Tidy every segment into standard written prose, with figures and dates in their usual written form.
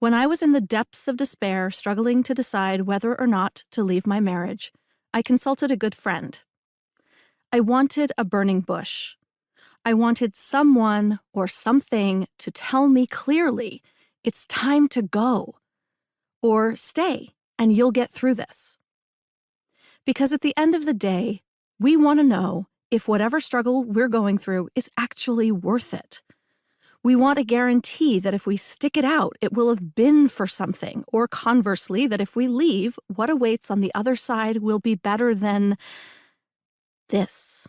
When I was in the depths of despair, struggling to decide whether or not to leave my marriage, I consulted a good friend. I wanted a burning bush. I wanted someone or something to tell me clearly, it's time to go, or stay, and you'll get through this. Because at the end of the day, we want to know if whatever struggle we're going through is actually worth it. We want a guarantee that if we stick it out, it will have been for something, or conversely, that if we leave, what awaits on the other side will be better than this.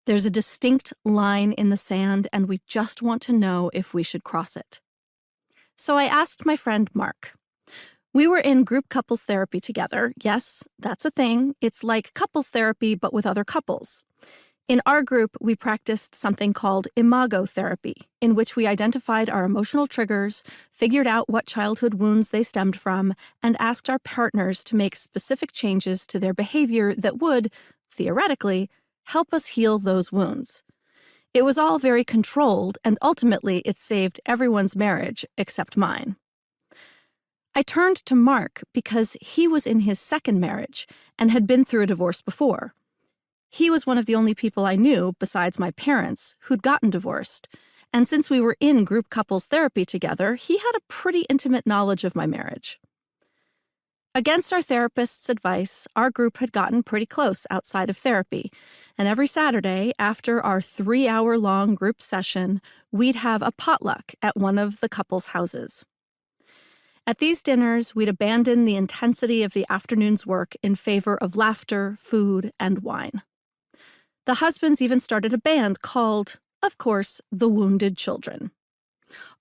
There's a distinct line in the sand, and we just want to know if we should cross it. So I asked my friend Mark. We were in group couples therapy together. Yes, that's a thing. It's like couples therapy, but with other couples. In our group, we practiced something called imago therapy, in which we identified our emotional triggers, figured out what childhood wounds they stemmed from, and asked our partners to make specific changes to their behavior that would, theoretically, help us heal those wounds. It was all very controlled, and ultimately it saved everyone's marriage except mine. I turned to Mark because he was in his second marriage and had been through a divorce before. He was one of the only people I knew, besides my parents, who'd gotten divorced, and since we were in group couples therapy together, he had a pretty intimate knowledge of my marriage. Against our therapist's advice, our group had gotten pretty close outside of therapy, and every Saturday, after our 3-hour-long group session, we'd have a potluck at one of the couple's houses. At these dinners, we'd abandon the intensity of the afternoon's work in favor of laughter, food, and wine. The husbands even started a band called, of course, The Wounded Children.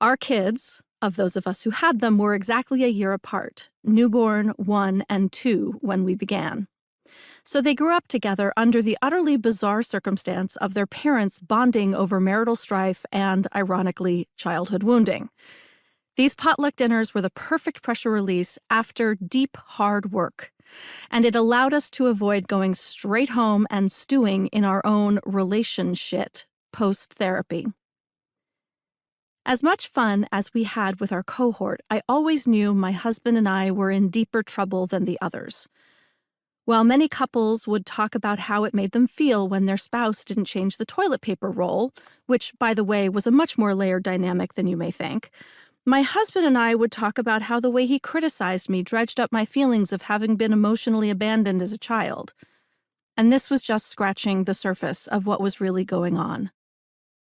Our kids, of those of us who had them, were exactly a year apart, newborn 1 and 2 when we began. So they grew up together under the utterly bizarre circumstance of their parents bonding over marital strife and, ironically, childhood wounding. These potluck dinners were the perfect pressure release after deep, hard work, and it allowed us to avoid going straight home and stewing in our own relation shit post-therapy. As much fun as we had with our cohort, I always knew my husband and I were in deeper trouble than the others. While many couples would talk about how it made them feel when their spouse didn't change the toilet paper roll, which, by the way, was a much more layered dynamic than you may think, my husband and I would talk about how the way he criticized me dredged up my feelings of having been emotionally abandoned as a child. And this was just scratching the surface of what was really going on.